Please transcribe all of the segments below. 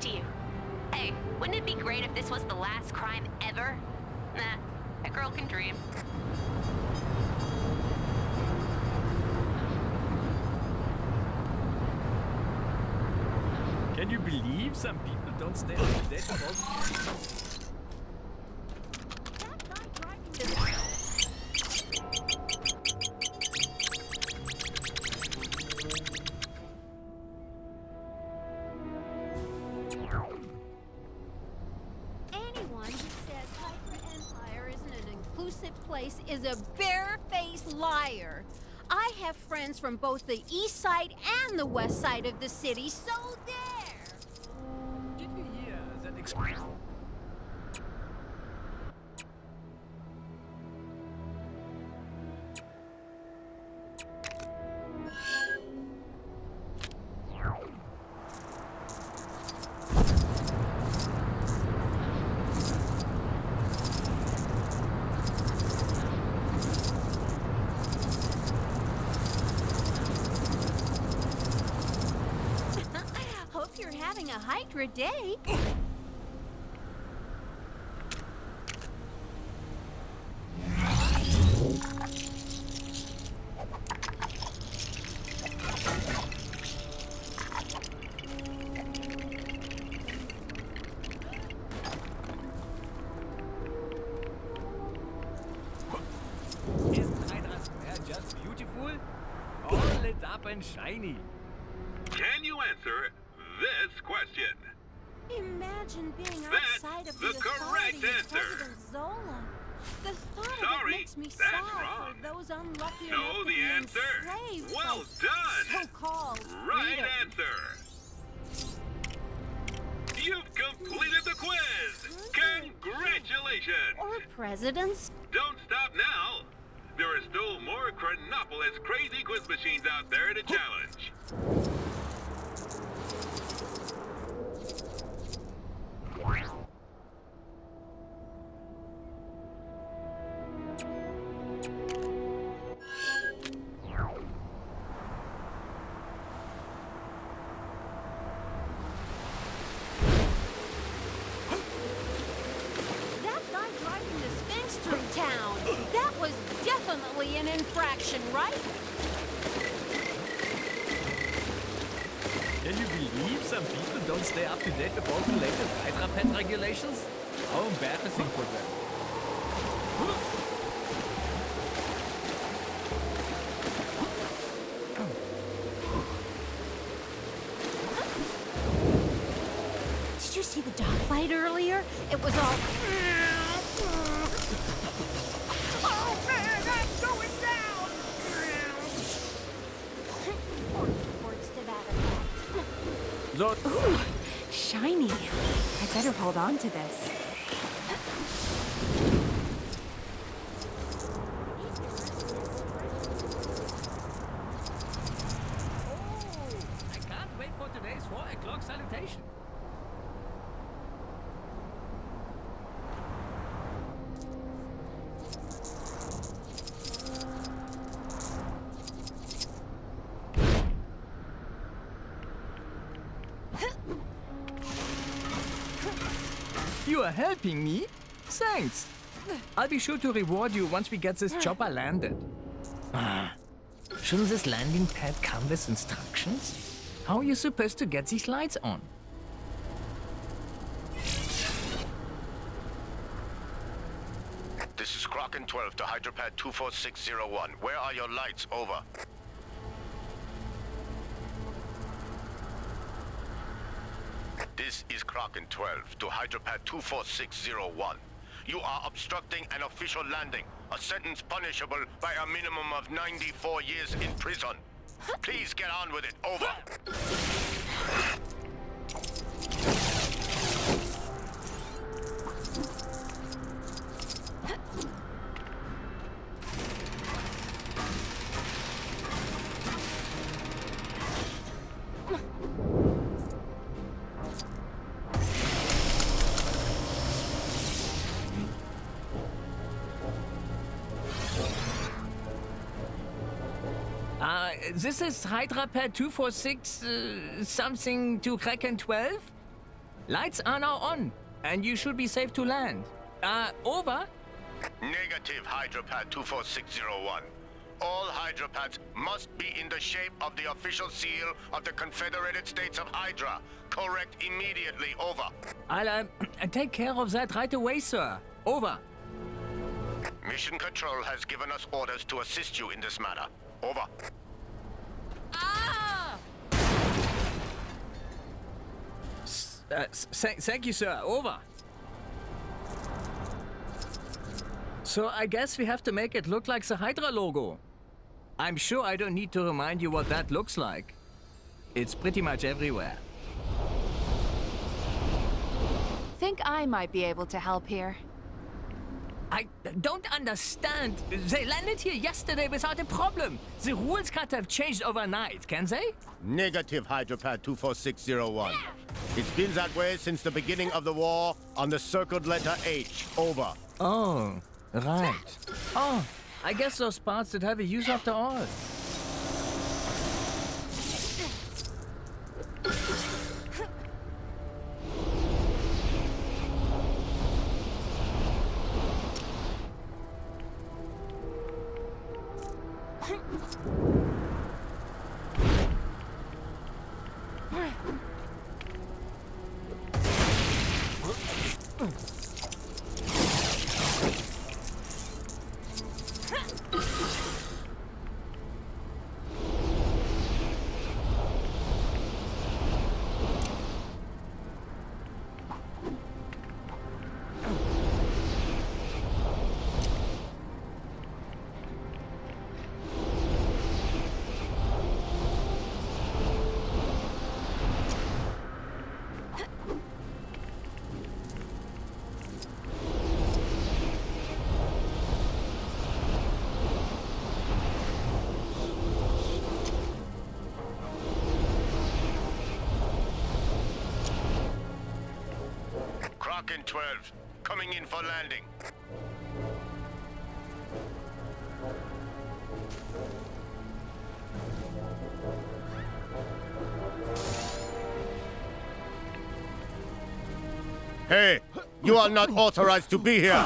to you. Hey, wouldn't it be great if this was the last crime ever? Nah, a girl can dream. Can you believe some people don't stay up to date with all That guy driving this... Anyone who says Hydra Empire isn't an inclusive place is a barefaced liar. I have friends from both the east side and the west side of the city, so there! Did you hear that Hope you're having a Hydra day. Isn't Hydra Square just beautiful? All lit up and shiny. Can you answer this question? Imagine being That's outside of the the correct authority of answer. President Zola. The thought of it Sorry, makes me that's sad wrong. for those unlucky Know enough to the be answer? enslaved Well by done. so-called Right freedom. answer. You've completed the quiz. Congratulations. Or presidents. Don't stop now. There are still more Chronopolis crazy quiz machines out there to challenge. That guy driving the Sphinx through town. That was definitely an infraction, right? Can you believe some people don't stay up to date with all the latest Hydra pet regulations? How embarrassing for them. Did you see the dog fight earlier? It was all... Oh man, I'm going down! Or reports to that effect. So, Ooh, shiny. I better hold on to this. I can't wait for today's 4 o'clock salutation. You are helping me? Thanks. I'll be sure to reward you once we get this chopper landed. Shouldn't this landing pad come with instructions? How are you supposed to get these lights on? This is Kraken 12 to Hydropad 24601. Where are your lights? Over. This is Kraken 12 to Hydropad 24601. You are obstructing an official landing, a sentence punishable by a minimum of 94 years in prison. Please get on with it. Over. This is Hydra Pad 246 something to Kraken 12? Lights are now on, and you should be safe to land. Over. Negative, Hydropad 24601. All hydropads must be in the shape of the official seal of the Confederated States of Hydra. Correct immediately. Over. I'll take care of that right away, sir. Over. Mission Control has given us orders to assist you in this matter. Over. Ah! Thank you, sir. Over. So I guess we have to make it look like the Hydra logo. I'm sure I don't need to remind you what that looks like. It's pretty much everywhere. Think I might be able to help here. I don't understand. They landed here yesterday without a problem. The rules can't have changed overnight, can they? Negative, Hydropad 24601. It's been that way since the beginning of the war on the circled letter H. Over. Oh, right. Oh, I guess those parts did have a use after all. Kraken 12, coming in for landing. Hey, you are not authorized to be here.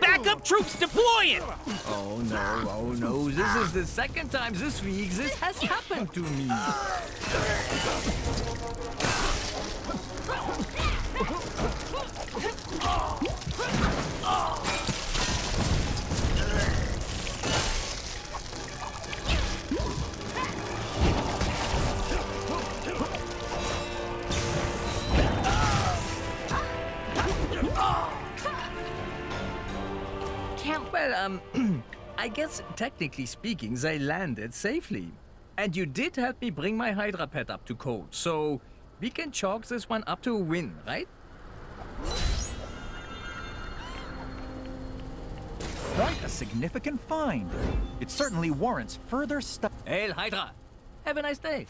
Backup troops deploying! Oh no, this is the second time this week this has happened to me. Well, I guess technically speaking, they landed safely. And you did help me bring my Hydra pet up to code, so we can chalk this one up to a win, right? Quite a significant find. It certainly warrants further study. Hail Hydra! Have a nice day.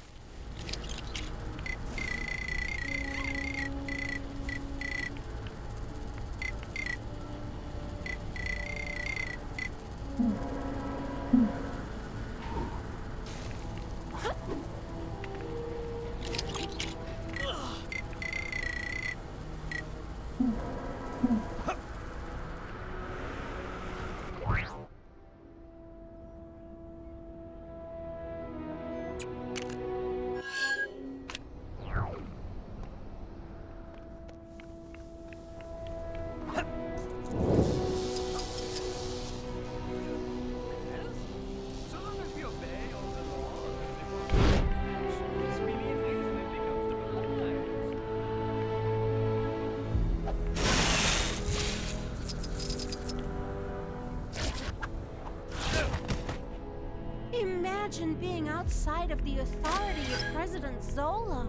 Imagine being outside of the authority of President Zola.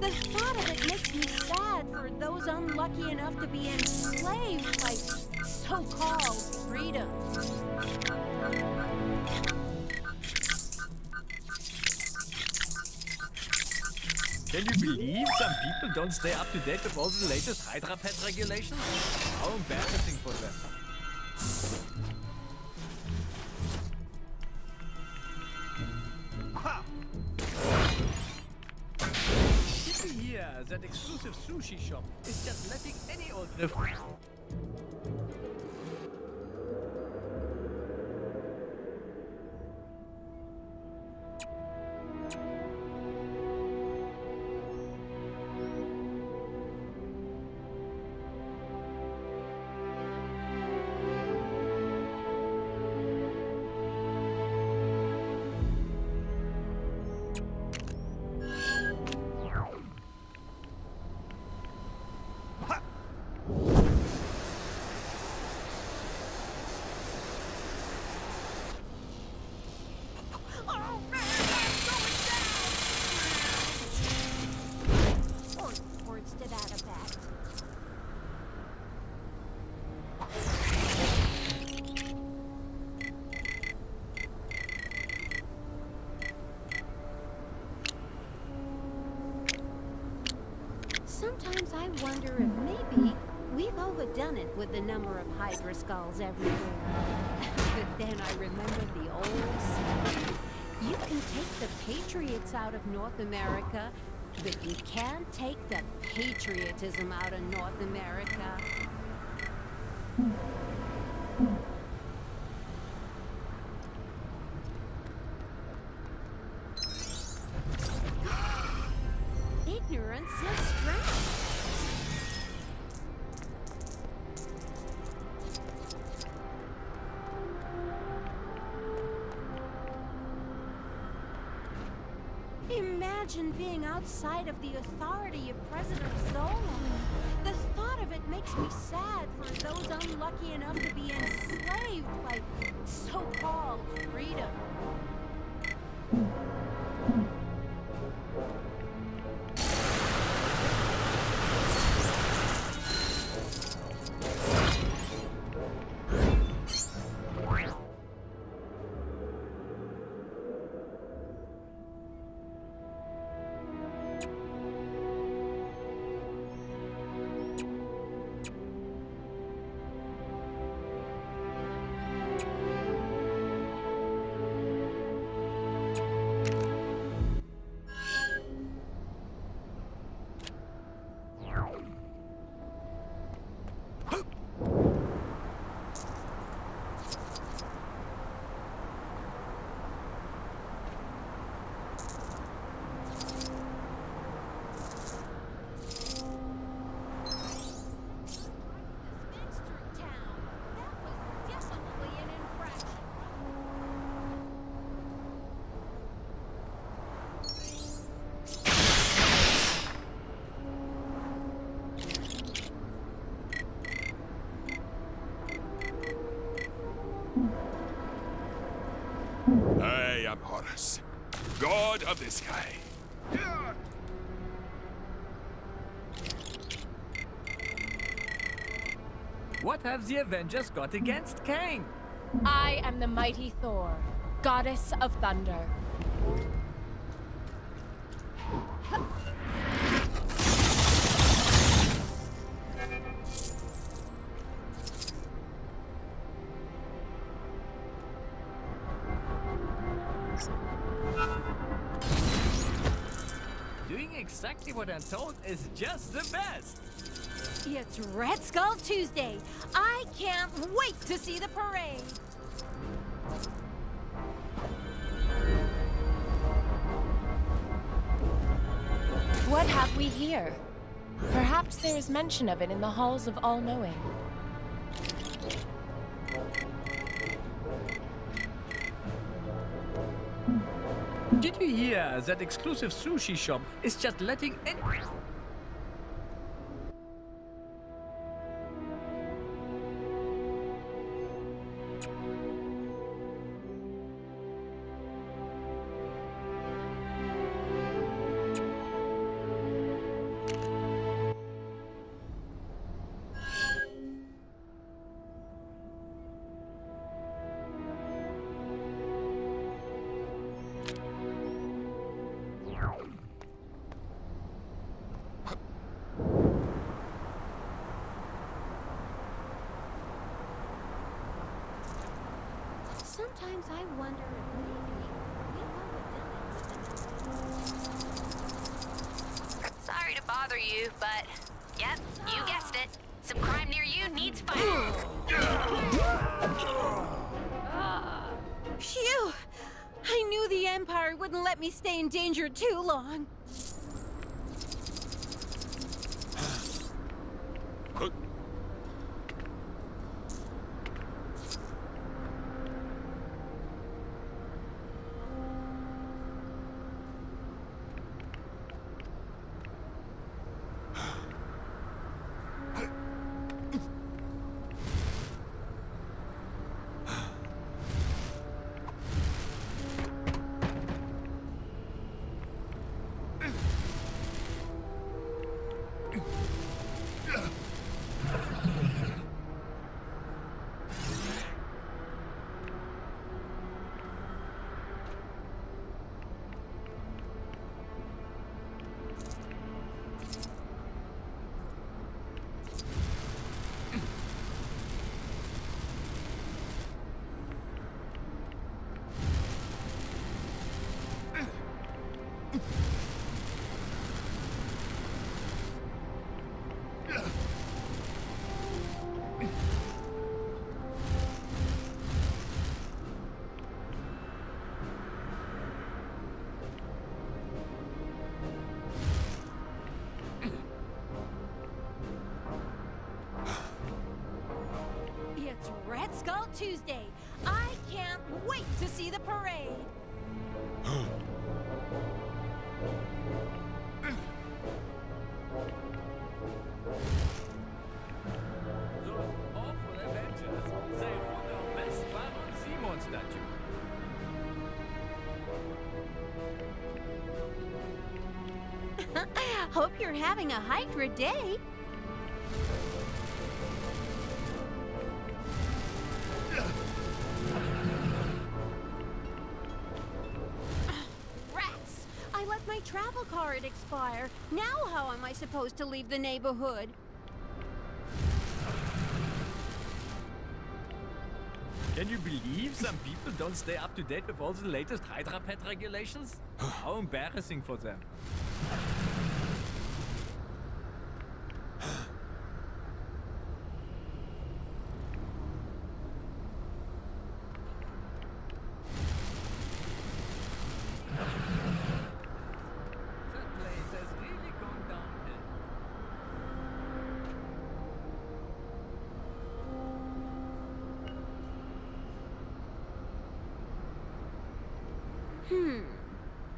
The thought of it makes me sad for those unlucky enough to be enslaved by so-called freedom. Can you believe some people don't stay up to date with all the latest Hydra pet regulations? How embarrassing for them. Here sushi shop is just letting any old... Oh, man, I'm going down! Or words to that effect. Sometimes I wonder if maybe we've overdone it with the number of Hydra skulls everywhere. But then I remember the old saying. You can take the patriots out of North America, but you can't take the patriotism out of North America. Ignorance is strength. Imagine being outside of the authority of President Zola. The thought of it makes me sad for those unlucky enough to be enslaved by so-called freedom. I am Horus, god of the sky. What have the Avengers got against Kang? I am the mighty Thor, goddess of thunder. Doing exactly what I'm told is just the best. It's Red Skull Tuesday. I can't wait to see the parade. What have we here? Perhaps there is mention of it in the halls of All-Knowing. Did you hear that exclusive sushi shop is just letting any... Sometimes I wonder if maybe we've overdone it with the Sorry to bother you, but Yep, you guessed it. Some crime near you needs fighting. Phew! I knew the Empire wouldn't let me stay in danger too long. It's Red Skull Tuesday. I can't wait to see the parade. Those awful Avengers, they ruined our best Baron Simon statue. Hope you're having a Hydra day. Rats! I let my travel card expire. Now how am I supposed to leave the neighborhood? Can you believe some people don't stay up to date with all the latest Hydra pet regulations? How embarrassing for them. That place has really gone downhill.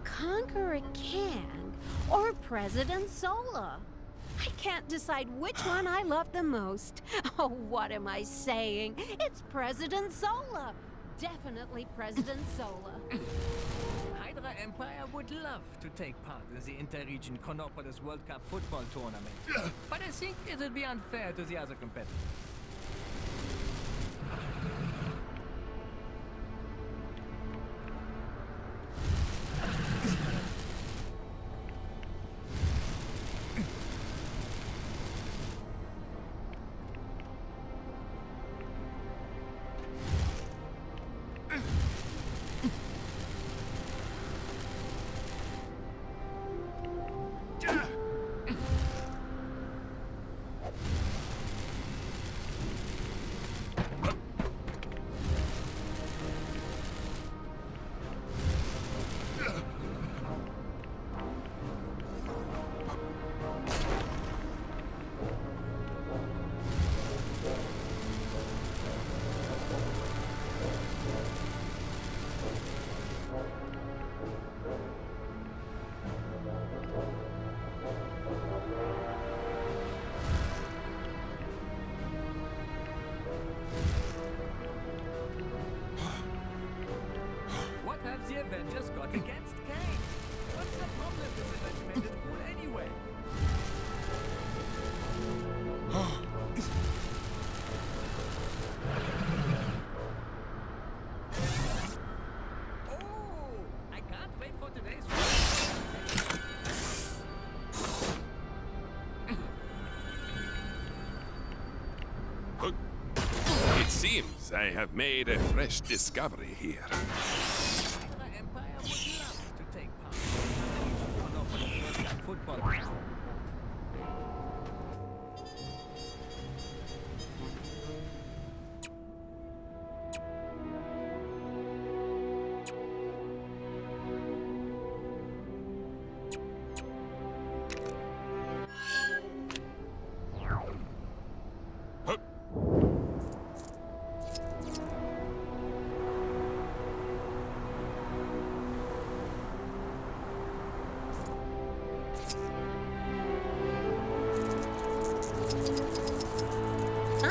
Conqueror Kang or President Zola? I can't decide which one I love the most. Oh, what am I saying? It's President Zola. Definitely President Zola. Hydra Empire would love to take part in the Interregion Chronopolis World Cup football tournament. But I think it would be unfair to the other competitors. What have the Avengers got against Kang? What's the problem with the regimented rule anyway? Oh, I can't wait for today's It seems I have made a fresh discovery here. Hydra Empire would love to take part in the Interregion Chronopolis World Cup football.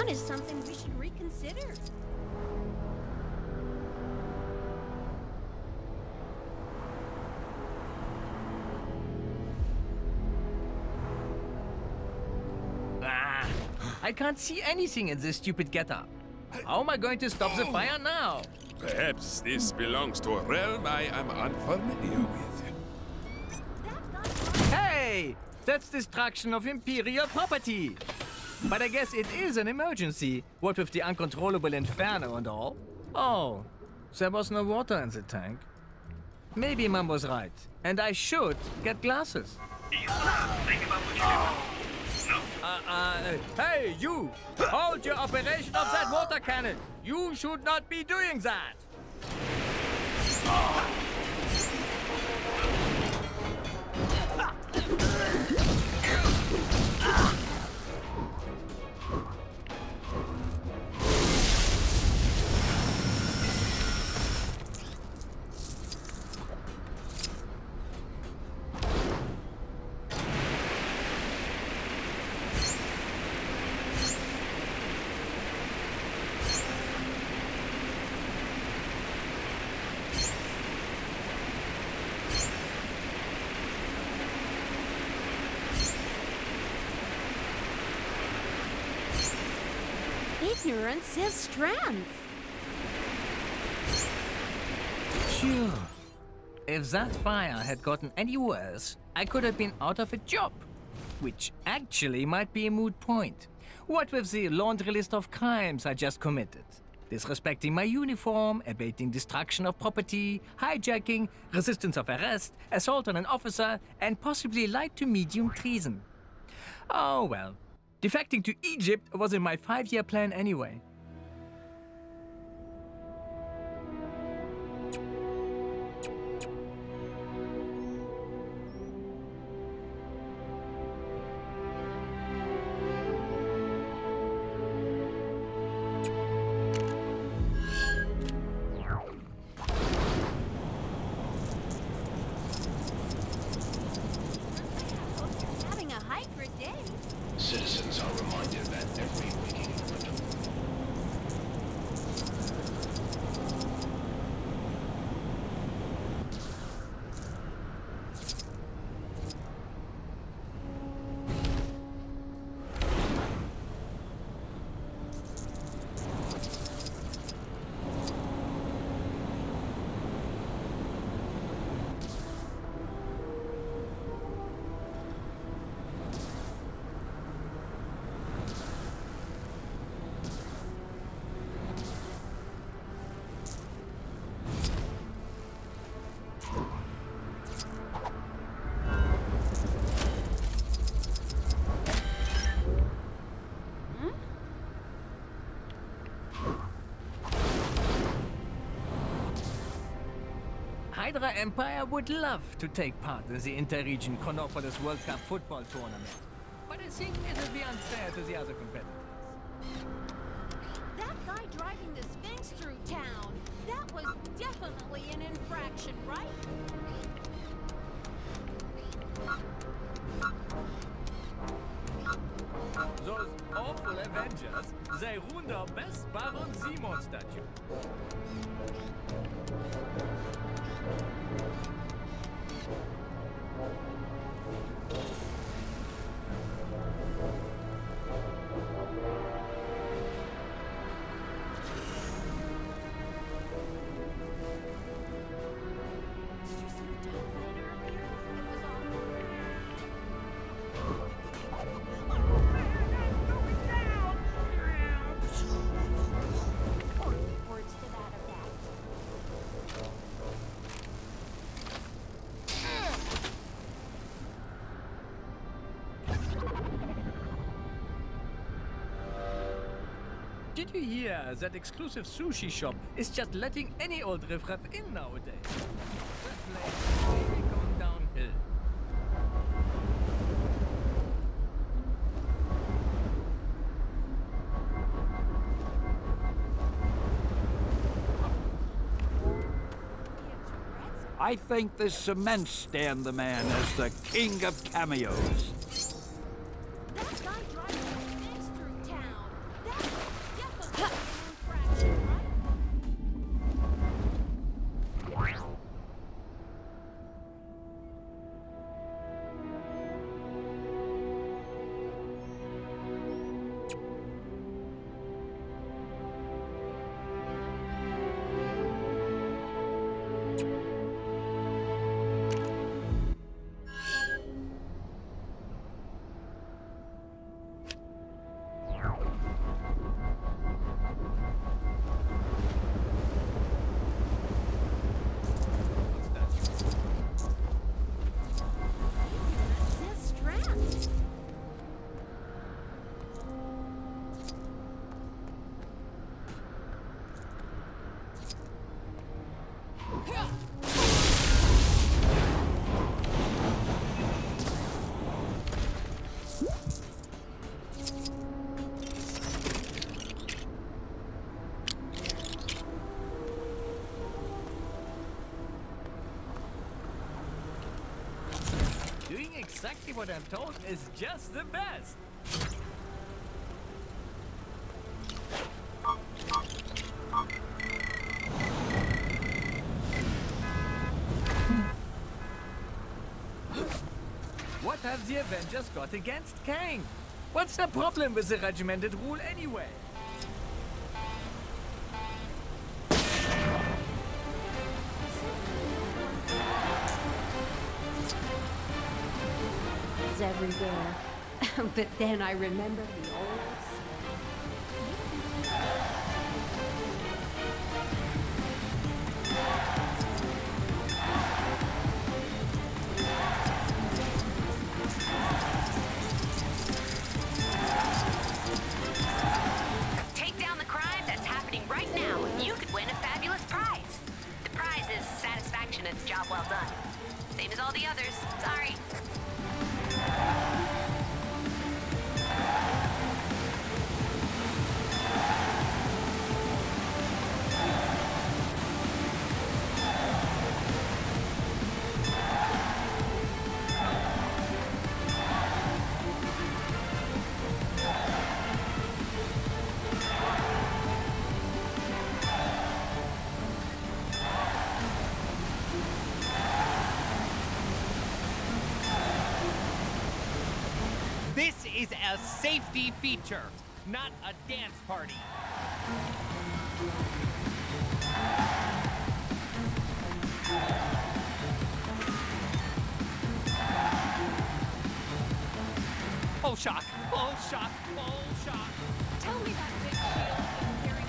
town is something we should reconsider. Ah, I can't see anything in this stupid getup. How am I going to stop the fire now? Perhaps this belongs to a realm I am unfamiliar with. Hey! That's destruction of Imperial property! But I guess it is an emergency, what with the uncontrollable inferno and all. Oh, there was no water in the tank. Maybe Mum was right, and I should get glasses. Hey, you! Hold your operation of that water cannon! You should not be doing that! Ignorance is strength. Phew. If that fire had gotten any worse, I could have been out of a job. Which actually might be a moot point. What with the laundry list of crimes I just committed? Disrespecting my uniform, abating destruction of property, hijacking, resistance of arrest, assault on an officer, and possibly light to medium treason. Oh well. Defecting to Egypt was in my 5-year plan anyway. Having a hike for a day. Citizens are reminded of that every waking moment. Hydra Empire would love to take part in the Interregion Chronopolis World Cup football tournament. But I think it would be unfair to the other competitors. That guy driving the Sphinx through town, that was definitely an infraction, right? Those awful Avengers, they ruined our best Baron Simon statue. Did you see the dog fighter up here? It was all or words to that effect. Did you hear that exclusive sushi shop is just letting any old riffraff in nowadays? That place is really going downhill. I think this cement stand the man as the king of cameos. That guy driving the Sphinx through town, that Doing exactly what I'm told is just the best. What have the Avengers got against Kang? What's the problem with the regimented rule anyway? Everywhere. But then I remember the old Take down the crime that's happening right now, and you could win a fabulous prize. The prize is satisfaction at a job well done. Same as all the others. Sorry. This is a safety feature, not a dance party. Oh, shock. Oh, shock. Oh, shock. Tell me that big shield is carrying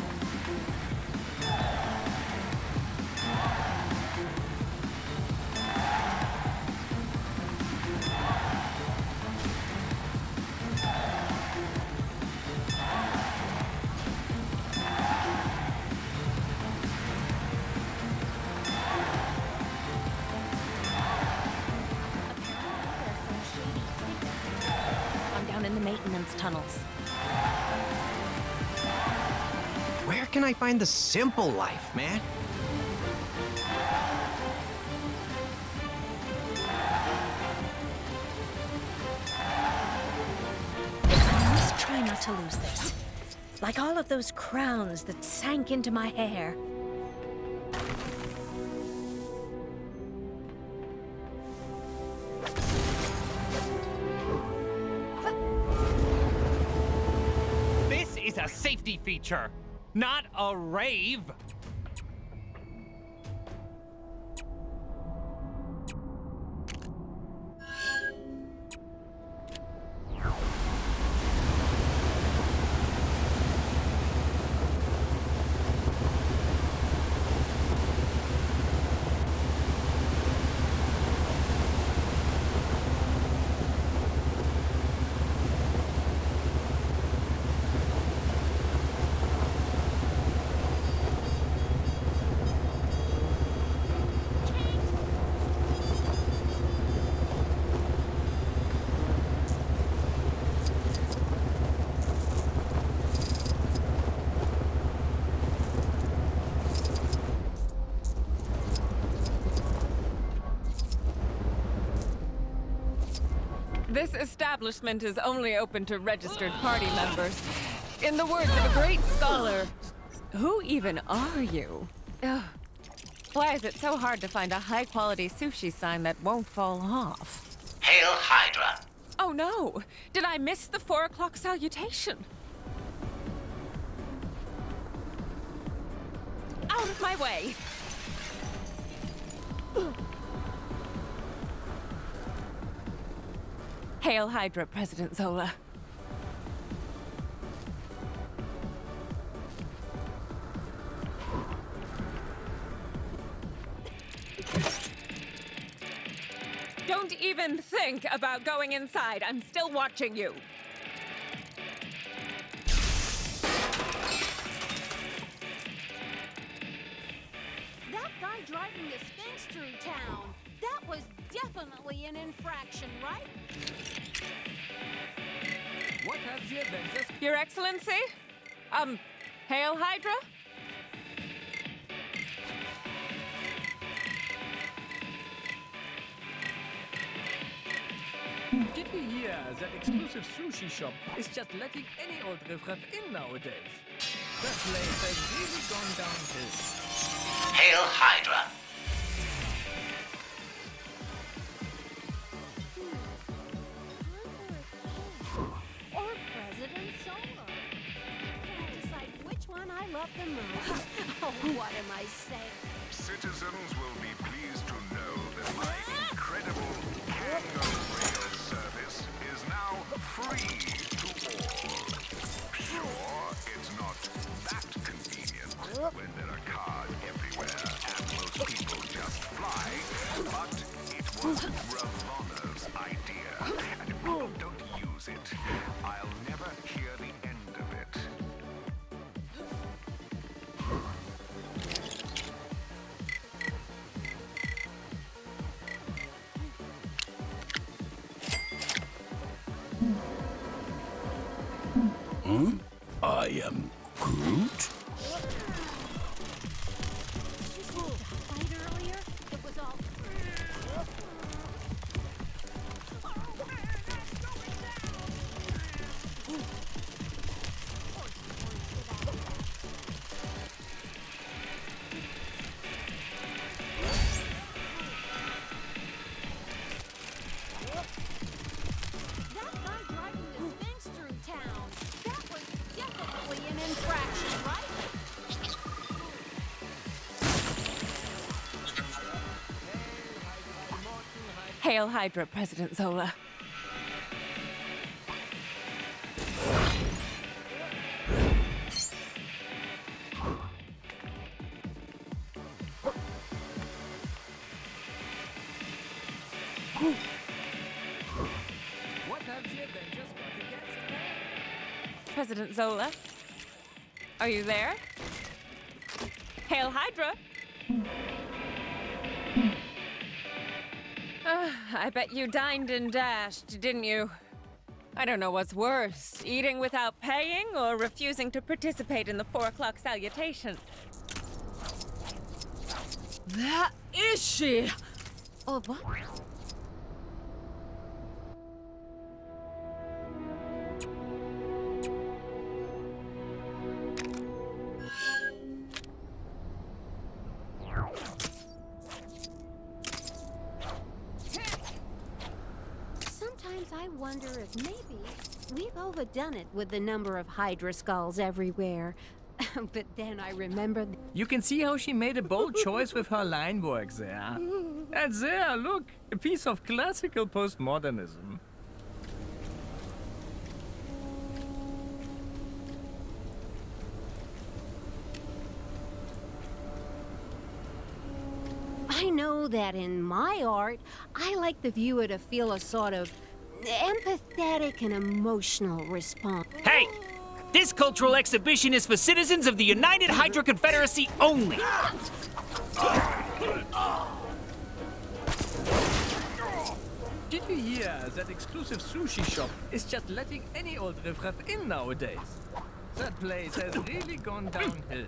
in the maintenance tunnels. Where can I find the simple life, man? I must try not to lose this. Like all of those crowns that sank into my hair. A safety feature, not a rave. This establishment is only open to registered party members. In the words of a great scholar, who even are you? Ugh. Why is it so hard to find a high-quality sushi sign that won't fall off? Hail Hydra. Oh no! Did I miss the 4 o'clock salutation? Out of my way! Hail Hydra, President Zola. Don't even think about going inside. I'm still watching you. That guy driving the Sphinx through town, that was definitely an infraction, right? What have the Avengers? Your Excellency? Hail Hydra? Did you hear that exclusive sushi shop is just letting any old riffraff in nowadays? That place has really gone downhill. Hail Hydra. Or President Zola. I can't decide which one I love the most. Oh, what am I saying? Citizens will be pleased to know that my incredible Kango Rail service is now free to all. Sure, it's not that convenient when there are cars everywhere and most people just fly, but it was Ravonna's idea, and if people don't use it, I'll never hear the end of it. I am Groot? It was all... That guy driving the Sphinx through town, that was definitely an infraction, right? Hail Hydra, President Zola. What have the Avengers got against her? President Zola? Are you there? Hail Hydra! I bet you dined and dashed, didn't you? I don't know what's worse, eating without paying or refusing to participate in the 4 o'clock salutation. That is she! Oh, what? Sometimes I wonder if maybe we've overdone it with the number of Hydra skulls everywhere. But then I remember... You can see how she made a bold choice with her line work there. And there, look, a piece of classical postmodernism. I know that in my art, I like the viewer to feel a sort of empathetic and emotional response. Hey! This cultural exhibition is for citizens of the United Hydra Confederacy only! Did you hear that exclusive sushi shop is just letting any old riffraff in nowadays? That place has really gone downhill.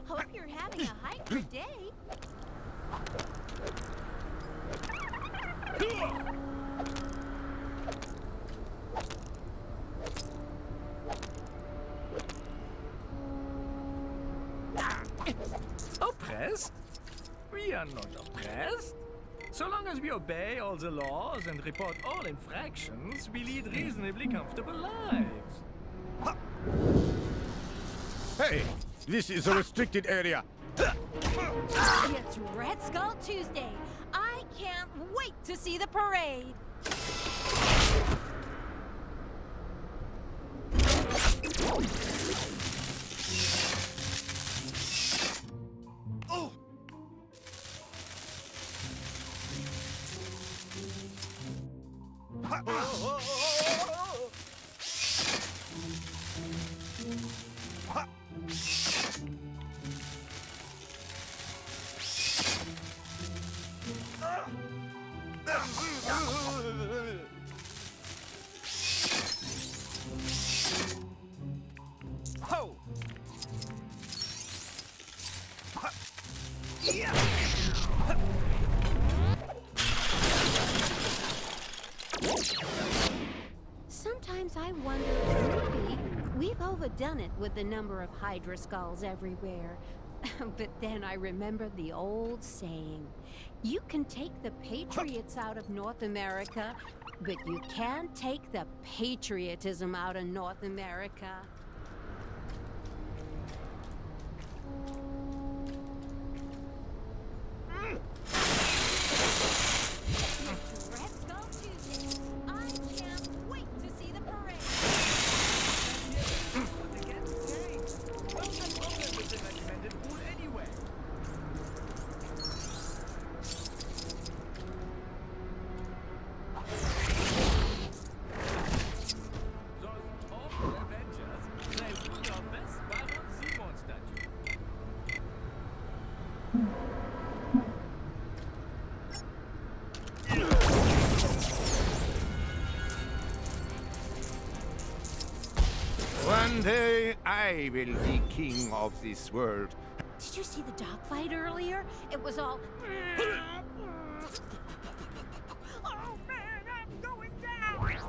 Hope you're having a Hydra day. Oppressed? We are not oppressed. So long as we obey all the laws and report all infractions, we lead reasonably comfortable lives. Hey, this is a restricted area. It's Red Skull Tuesday. I can't wait to see the parade. Ho! Sometimes I wonder if maybe we've overdone it with the number of Hydra skulls everywhere. But then I remember the old saying, you can take the patriots out of North America, but you can't take the patriotism out of North America. It's Red Skull Tuesday. I can't wait to see the parade. One day I will be king of this world. Did you see the dogfight earlier? It was all. Oh man, I'm going down!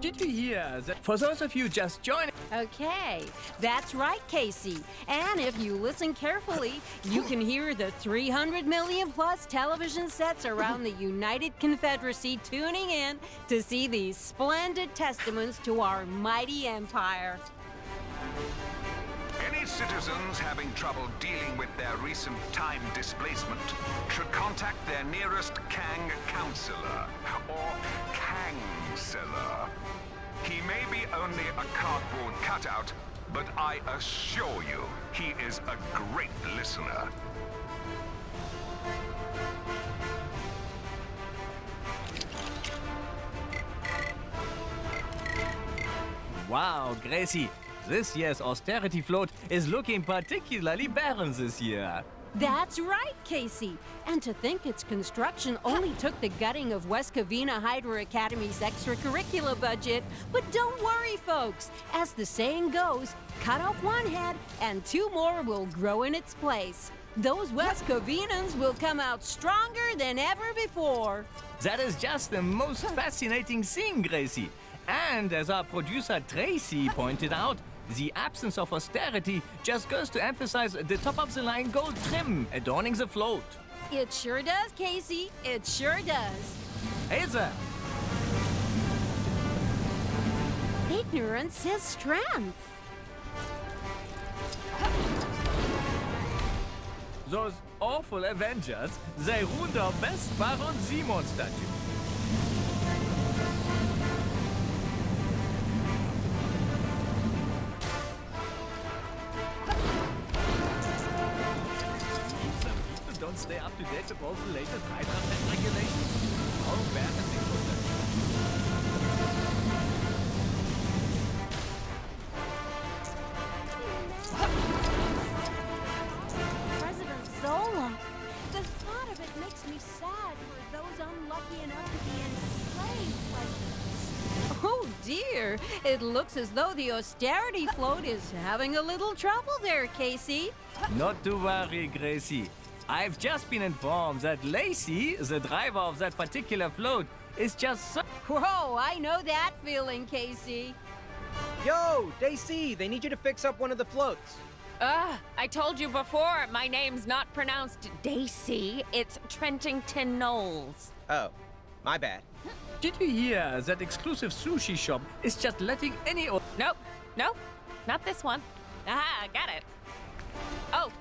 Did you hear that? For those of you just joining, Okay, that's right, Casey. And if you listen carefully, you can hear the 300 million plus television sets around the United Confederacy tuning in to see these splendid testaments to our mighty empire. Any citizens having trouble dealing with their recent time displacement should contact their nearest Kang counselor, or Kangseller. He may be only a cardboard cutout, but I assure you, he is a great listener. wow, Gracie, this year's austerity float is looking particularly barren this year. That's right, Casey. And to think its construction only took the gutting of West Covina Hydra Academy's extracurricular budget. But don't worry, folks. As the saying goes, cut off one head and two more will grow in its place. Those West Covinans will come out stronger than ever before. That is just the most fascinating thing, Gracie. And as our producer Tracy pointed out, the absence of austerity just goes to emphasize the top-of-the-line gold trim adorning the float. It sure does, Casey. It sure does. Hey there! Ignorance is strength. Those awful Avengers, they ruined our best Baron Simon statue. Don't stay up to date with all the latest Hydra regulations. enough to be enslaved like this. Oh dear, it looks as though the austerity float is having a little trouble there, Casey. Not to worry, Gracie. I've just been informed that Lacey, the driver of that particular float, is just so... Whoa, I know that feeling, Casey. Yo, DC, they need you to fix up one of the floats. I told you before, my name's not pronounced Daisy, it's Trentington Knowles. Oh, my bad. Did you hear that exclusive sushi shop is just letting any... Nope, not this one. Aha, got it. Oh,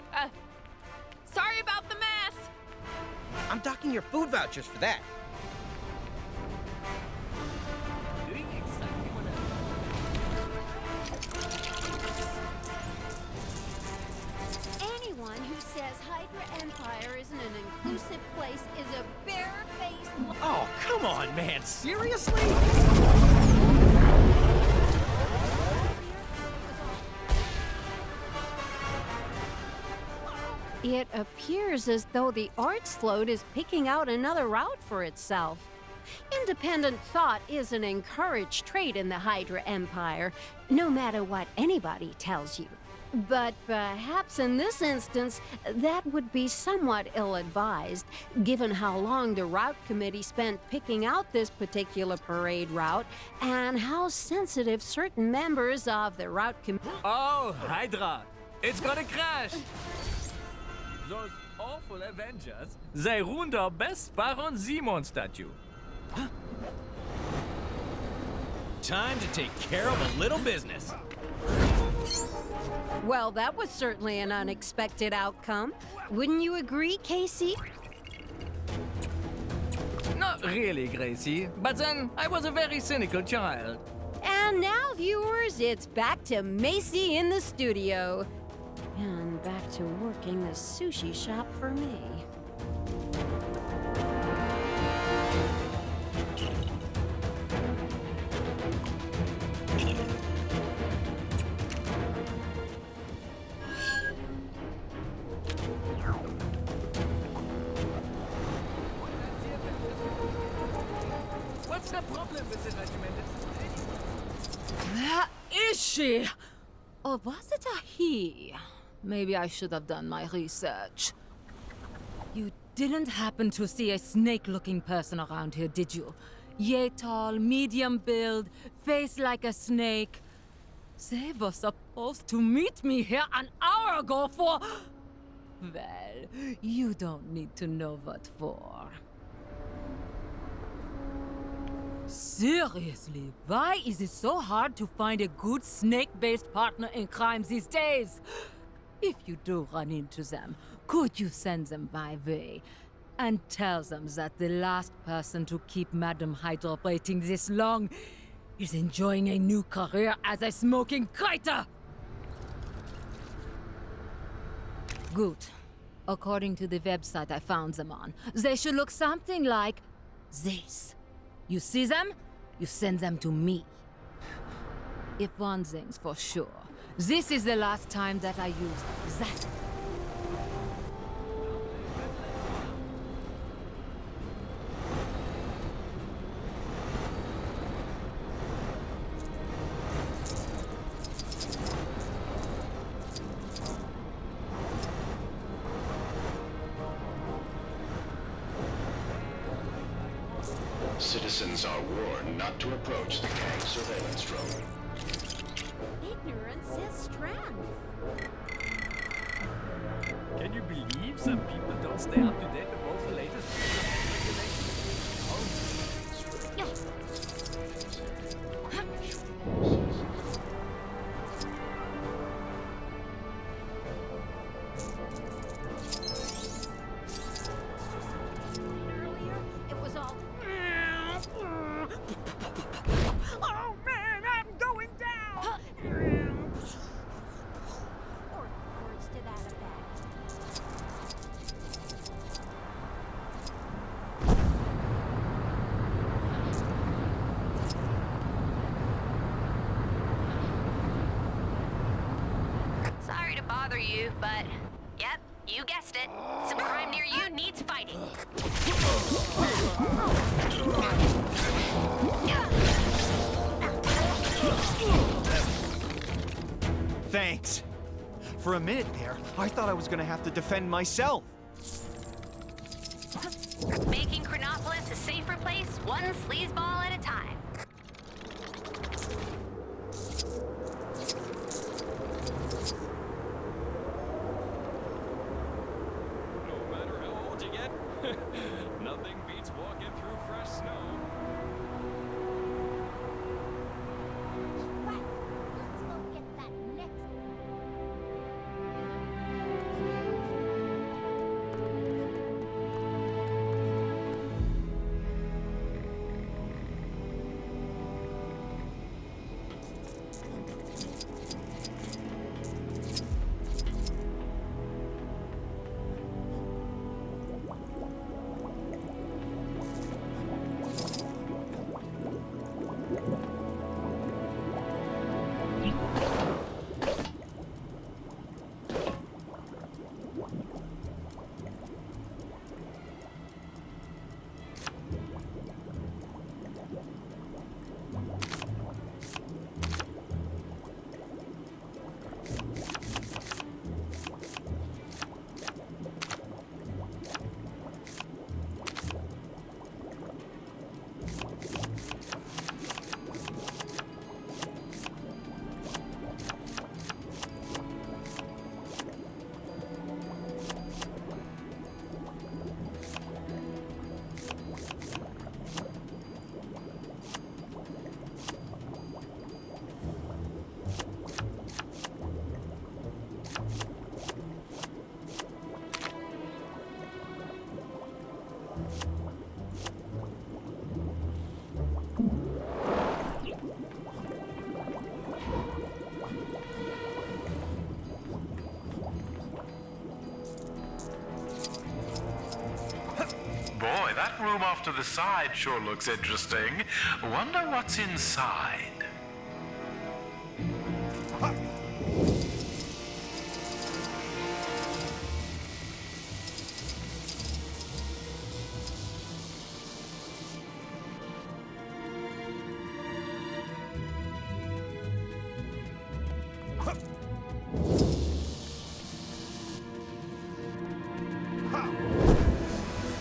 sorry about the mess. I'm docking your food vouchers for that. Doing exactly what Anyone who says Hydra Empire isn't an inclusive place is a barefaced... Oh, come on, man. Seriously? It appears as though the arts float is picking out another route for itself. Independent thought is an encouraged trait in the Hydra Empire, no matter what anybody tells you. But perhaps in this instance, that would be somewhat ill-advised, given how long the route committee spent picking out this particular parade route, and how sensitive certain members of the route committee... Oh, Hydra! It's gonna crash! Those awful Avengers, they ruined our best Baron Simon statue. Time to take care of a little business. Well, that was certainly an unexpected outcome. Wouldn't you agree, Casey? Not really, Gracie, but then I was a very cynical child. And now, viewers, it's back to Macy in the studio. And back to working the sushi shop for me. What's the problem with the regimented? Where is she? Or was it a he? Maybe I should have done my research. You didn't happen to see a snake-looking person around here, did you? Yay tall, medium build, face like a snake. They were supposed to meet me here an hour ago for... Well, you don't need to know what for. Seriously, why is it so hard to find a good snake-based partner in crime these days? If you do run into them, could you send them my way? And tell them that the last person to keep Madam Hydra waiting this long is enjoying a new career as a smoking crater! Good. According to the website I found them on, they should look something like this. You see them? You send them to me. If one thing's for sure, this is the last time that I used that. Citizens are warned not to approach the gang surveillance drone. Ignorance is strength. Can you believe some people don't stay up to date with all the latest Earlier, it was all... Oh man, I'm going down! Or words to that effect. Sorry to bother you, but yep, you guessed it. Some crime near you needs fighting. Thanks. For a minute there, I thought I was gonna have to defend myself. Making Chronopolis a safer place, one sleazeball at a time. No matter how old you get, nothing beats walking through fresh snow. Boy, that room off to the side sure looks interesting. Wonder what's inside.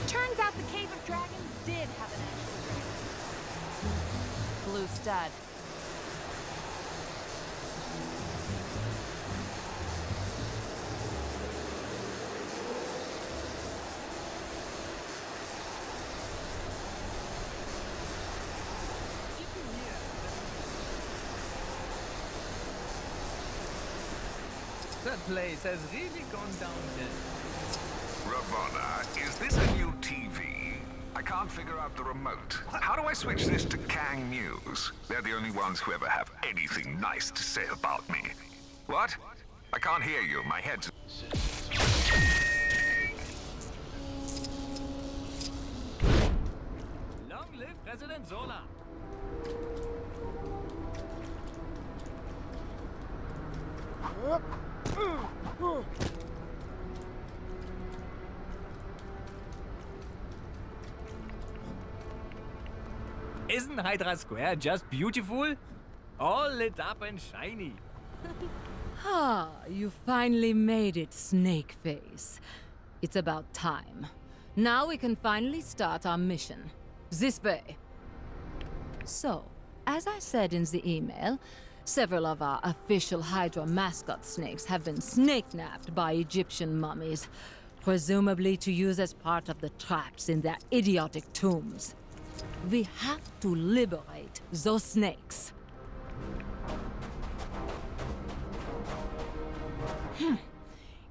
Turns out the Cave of Dragons did have an actual dragon. Blue stud. That place has really gone downhill. Ravonna, is this a new TV? I can't figure out the remote. How do I switch this to Kang News? They're the only ones who ever have anything nice to say about me. What? I can't hear you. My head's... Long live President Zola! Isn't Hydra Square just beautiful? All lit up and shiny. Ah, you finally made it, Snake Face. It's about time. Now we can finally start our mission. This way. So, as I said in the email, several of our official Hydra mascot snakes have been snake-napped by Egyptian mummies, presumably to use as part of the traps in their idiotic tombs. We have to liberate those snakes.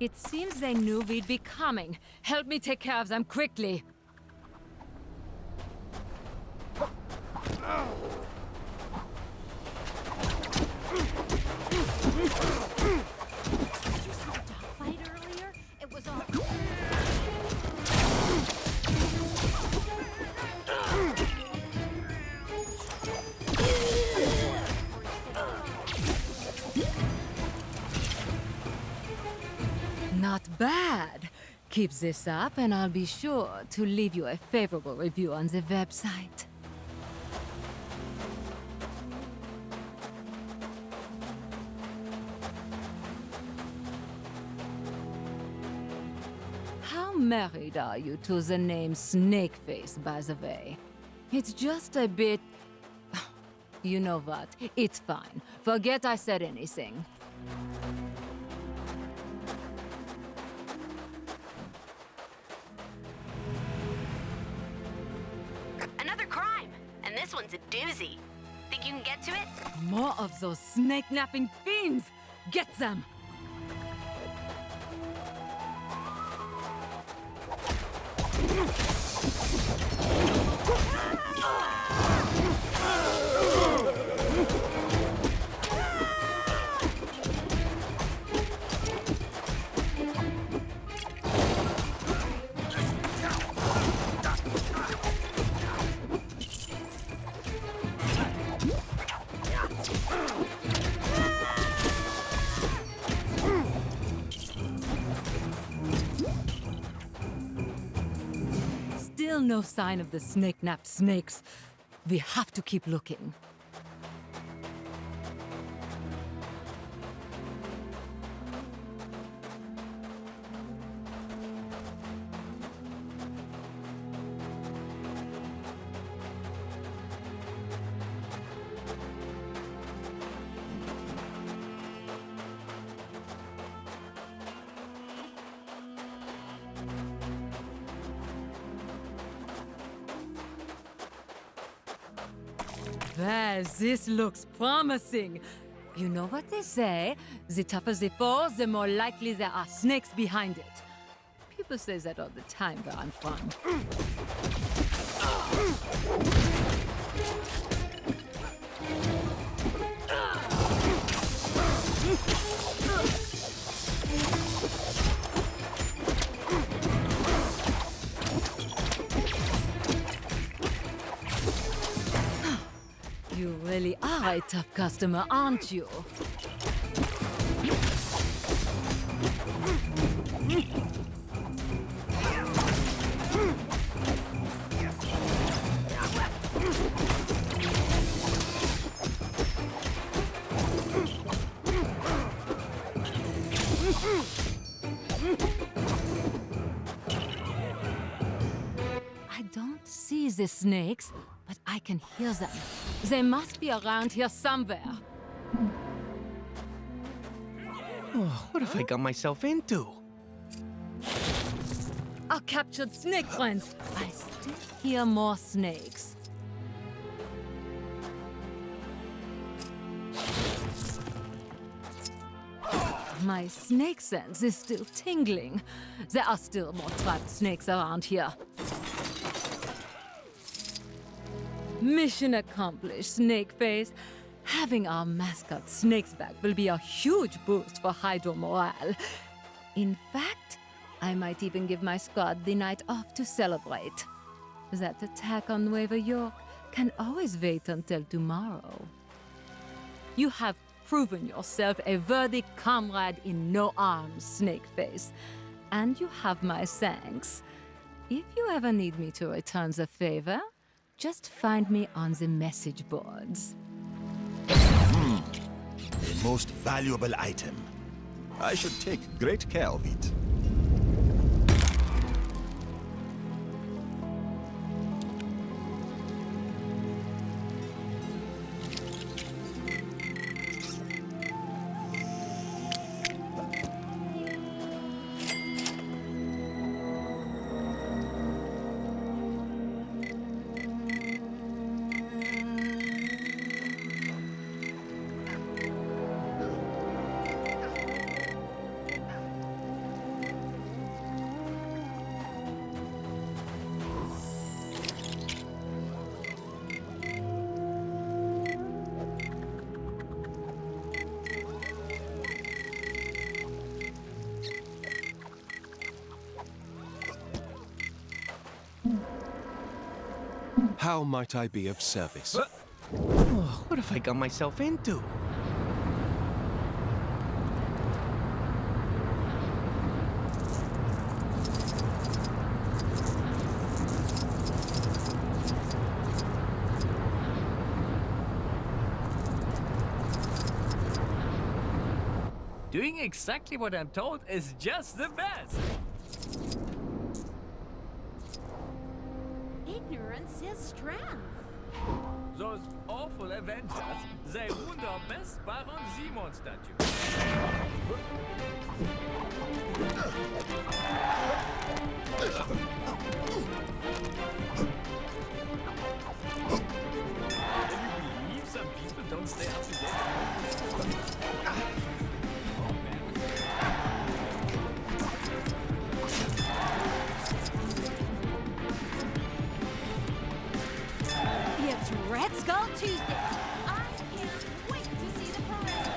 It seems they knew we'd be coming. Help me take care of them quickly. Fight earlier? It was all... Not bad. Keep this up and I'll be sure to leave you a favorable review on the website. married, are you, to the name Snakeface, by the way? It's just a bit... You know what? It's fine. Forget I said anything. Another crime, and this one's a doozy. Think you can get to it? More of those snake-napping fiends! Get them! Still no sign of the snake-napped snakes. We have to keep looking. Well, this looks promising. You know what they say? The tougher the foe, the more likely there are snakes behind it. People say that all the time where I'm from. You really are a tough customer, aren't you? I don't see the snakes, but I can hear them. They must be around here somewhere. Oh, what have I got myself into? Our captured snake friends. I still hear more snakes. My snake sense is still tingling. There are still more trapped snakes around here. Mission accomplished, Snakeface. Having our mascot snakes back will be a huge boost for Hydro morale. In fact, I might even give my squad the night off to celebrate. That attack on Nueva York can always wait until tomorrow. You have proven yourself a worthy comrade in no arms, Snakeface. And you have my thanks. If you ever need me to return the favor, just find me on the message boards. A most valuable item. I should take great care of it. How might I be of service? Oh, what have I got myself into? Doing exactly what I'm told is just the best. ignorance is strength. Those awful Avengers, they wound our best Baron Simon statue. Can you believe some people don't stay up to date? It's Red Skull Tuesday. I can't wait to see the parade.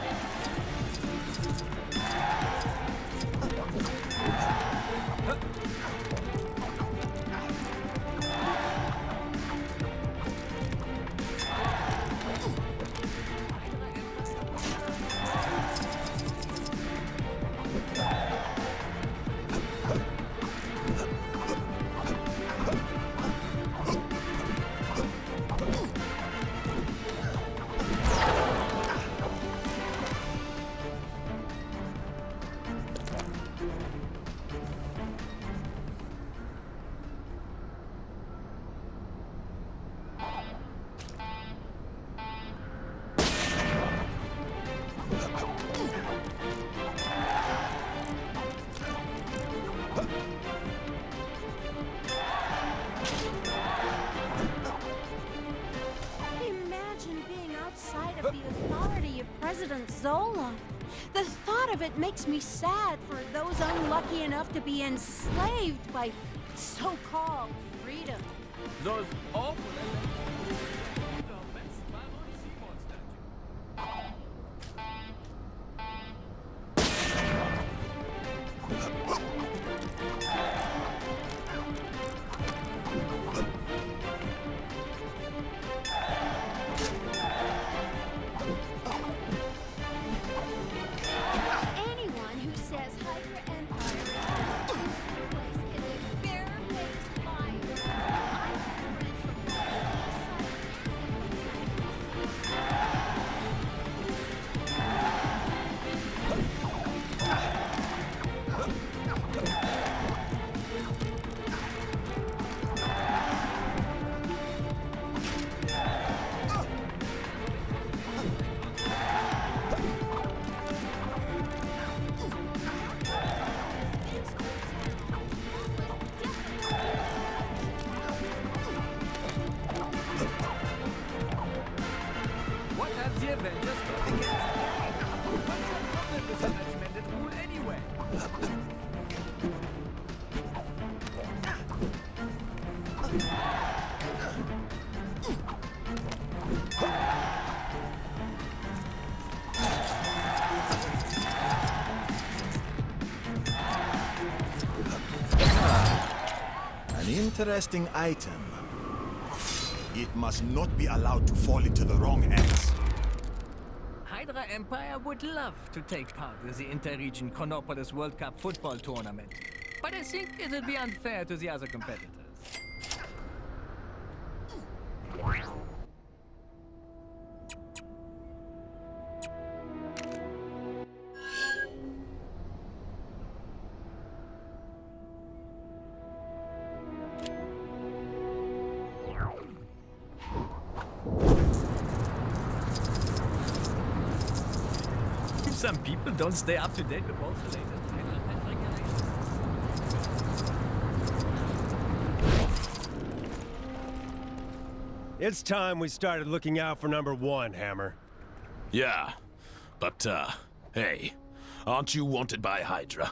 Imagine being outside of the authority of President Zola. The thought of it makes me sad for those unlucky enough to be enslaved by so-called freedom. Those awful Avengers, they wound our best Baron Simon statue. Anyone who says Hydra Empire is an exclusive place is a bare-faced liar. I have friends from both the east side and the west side. What have the Avengers got against me? What's the problem with the regimented rule anyway? An interesting item. It must not be allowed to fall into the wrong hands. Hydra Empire would love to take part in the Interregion Chronopolis World Cup football tournament, but I think it would be unfair to the other competitors. Some people don't stay up to date with all the latest regulations. It's time we started looking out for number one, Hammer. Yeah, but, hey, aren't you wanted by Hydra?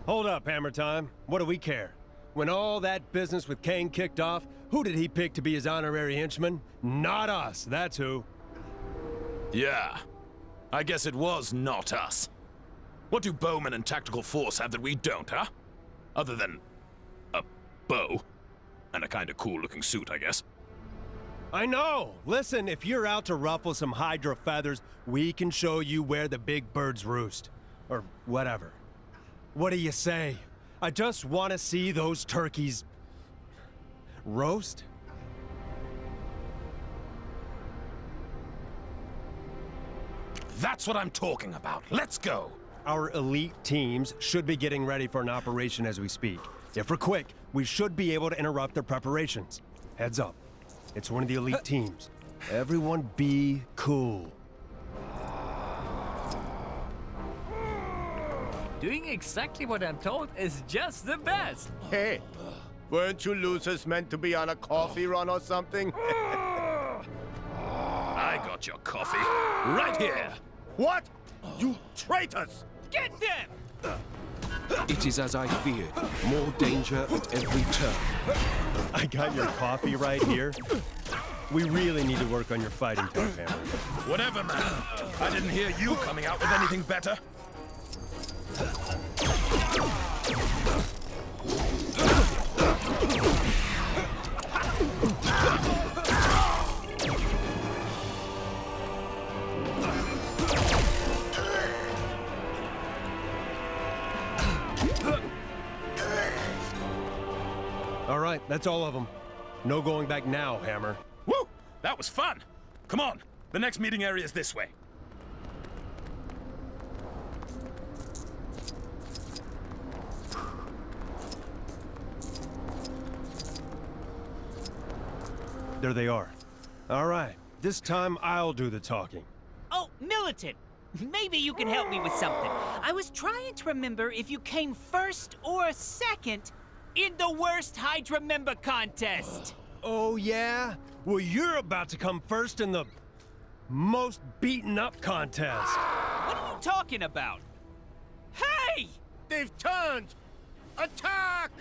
Hold up, Hammer Time. What do we care? When all that business with Kane kicked off, who did he pick to be his honorary henchman? Not us, that's who. Yeah, I guess it was not us. What do Bowman and Tactical Force have that we don't, huh? Other than a bow. And a kinda cool-looking suit, I guess. I know! Listen, if you're out to ruffle some Hydra feathers, we can show you where the big birds roost. Or whatever. What do you say? I just want to see those turkeys... roast? That's what I'm talking about. Let's go! Our elite teams should be getting ready for an operation as we speak. If we're quick, We should be able to interrupt their preparations. Heads up. It's one of the elite teams. Everyone be cool. Doing exactly what I'm told is just the best. Hey, weren't you losers meant to be on a coffee run or something? I got your coffee. Right here. What? You traitors! Get them! It is as I feared. More danger at every turn. I got your coffee right here. We really need to work on your fighting tough, Hammer. Whatever, man. I didn't hear you coming out with anything better. All right, that's all of them. No going back now, Hammer. Woo! That was fun. Come on. The next meeting area is this way. There they are. All right, this time I'll do the talking. Oh, Militant! Maybe you can help me with something. I was trying to remember if you came first or second in the worst Hydra member contest. Oh, yeah? Well, you're about to come first in the most beaten up contest. What are you talking about? Hey! They've turned! Attack!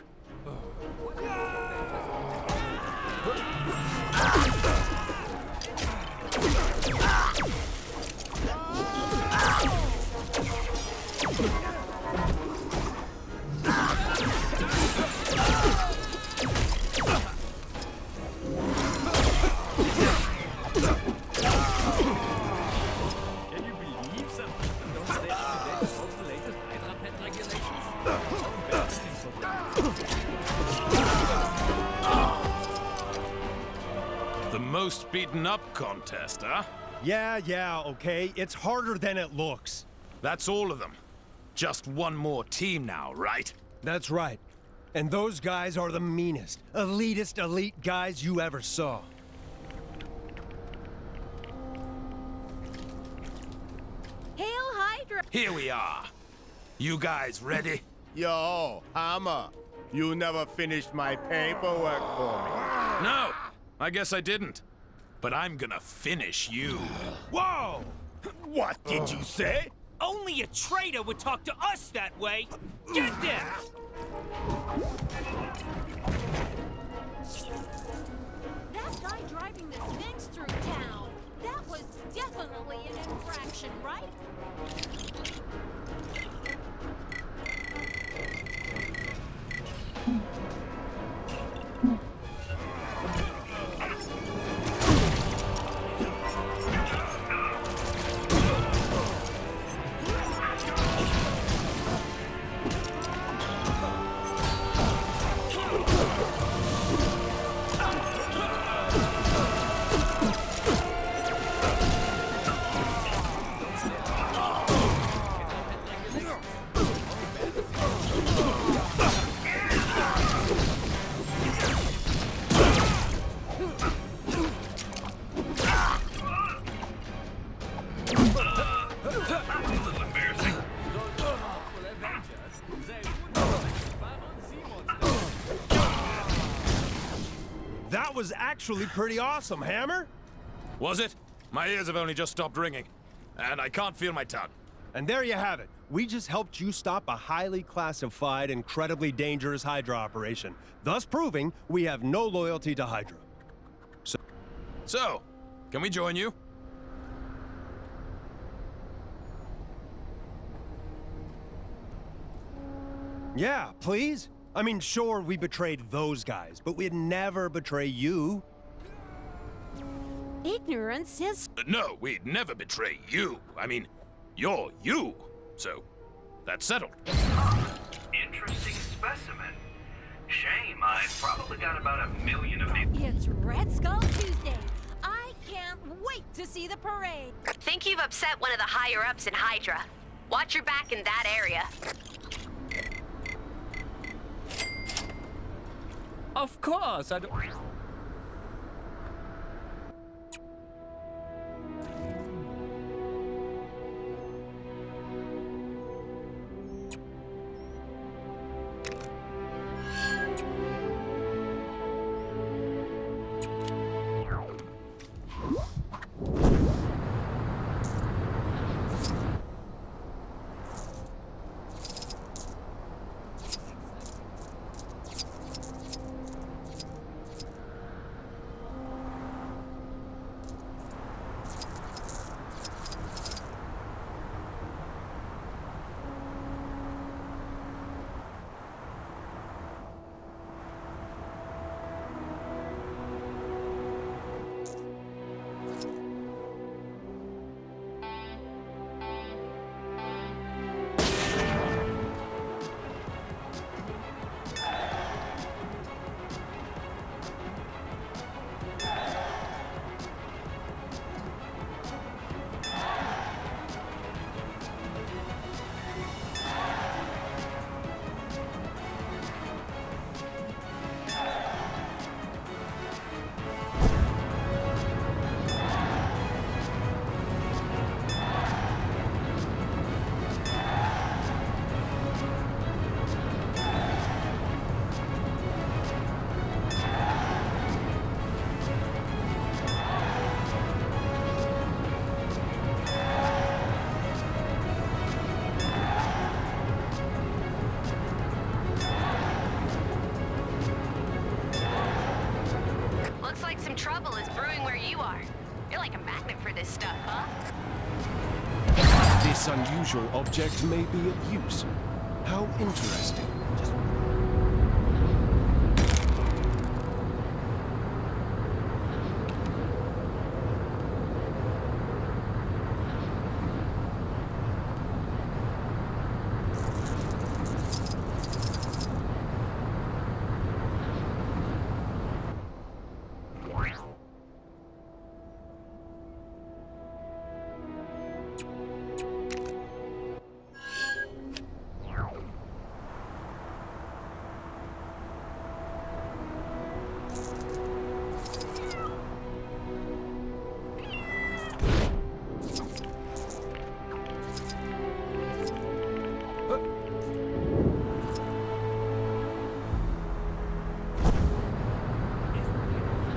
Can you believe some people don't stay up to date with all the latest Hydra pet regulations? The most beaten up contest, huh? Yeah, okay. It's harder than it looks. That's all of them. Just one more team now, right? That's right. And those guys are the meanest, elitist elite guys you ever saw. Hail Hydra! Here we are. You guys ready? Yo, Hammer, you never finished my paperwork for me. No, I guess I didn't. But I'm gonna finish you. Whoa! What did you say? Only a traitor would talk to us that way. Get them! That guy driving the Sphinx through town, that was definitely an infraction, right? That was actually pretty awesome, Hammer. Was it? My ears have only just stopped ringing. And I can't feel my tongue. And there you have it. We just helped you stop a highly classified, incredibly dangerous Hydra operation, thus proving we have no loyalty to Hydra. So, can we join you? Yeah, please. I mean, sure, we betrayed those guys, but we'd never betray you. Ignorance is... No, we'd never betray you. I mean, you're you. So, that's settled. Interesting specimen. Shame, I've probably got about 1 million of these. It's Red Skull Tuesday. I can't wait to see the parade. Think you've upset one of the higher-ups in Hydra. Watch your back in that area. Of course, I don't... Looks like some trouble is brewing where you are. You're like a magnet for this stuff, huh? This unusual object may be of use. How interesting.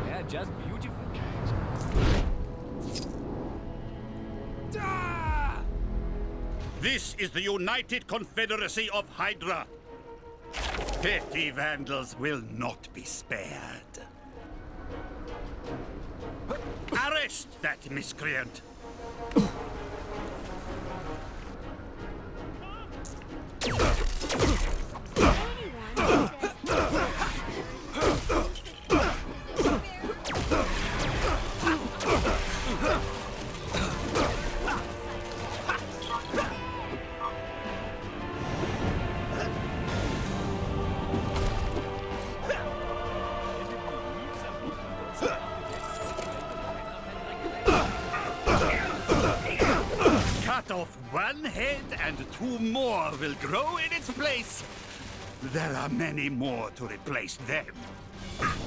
They're just beautiful. This is the United Confederacy of Hydra. Petty vandals will not be spared. Arrest that miscreant! Cut off one head and two more will grow in its place. There are many more to replace them. Rats!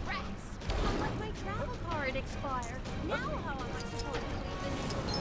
I let my travel card expire. Now how am I supposed to leave the neighborhood?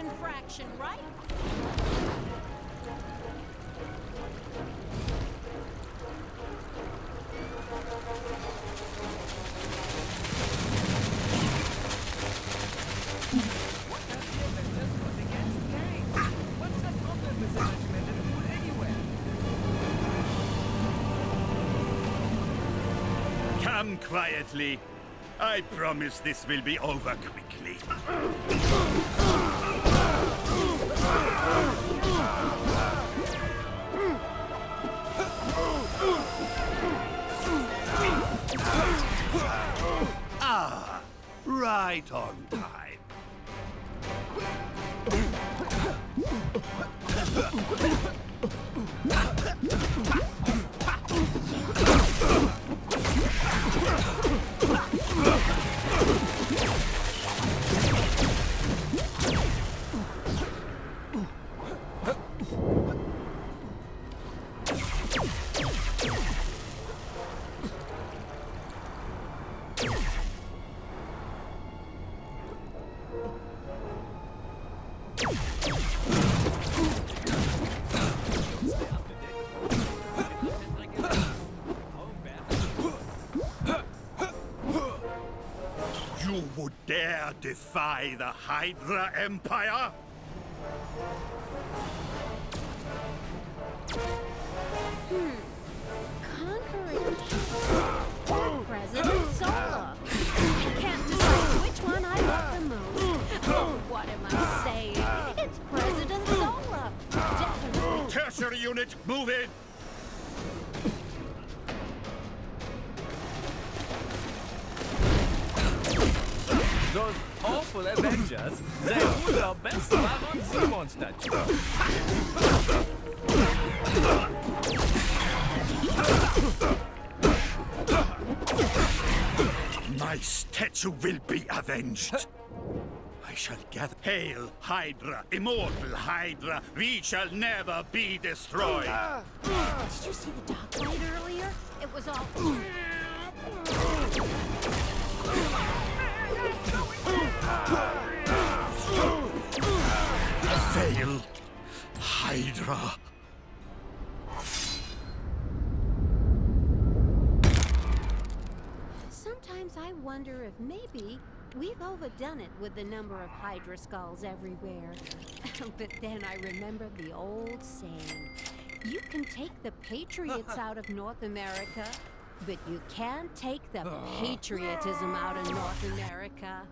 infraction, right? Come quietly. I promise this will be over quickly. Ah, right on time. You would dare defy the Hydra Empire? Conquering President Sola. I can't decide which one I love the most. Oh, what am I saying? It's President Sola. Definitely. Tertiary unit, move in! Those awful Avengers, they put our best Baron Simon statue. My statue will be avenged. I shall gather. Hail, Hydra, immortal Hydra, we shall never be destroyed. Did you see the dog fight earlier? It was all... Fail, Hydra. Sometimes I wonder if maybe we've overdone it with the number of Hydra skulls everywhere. But then I remember the old saying, you can take the patriots out of North America, but you can't take the patriotism out of North America.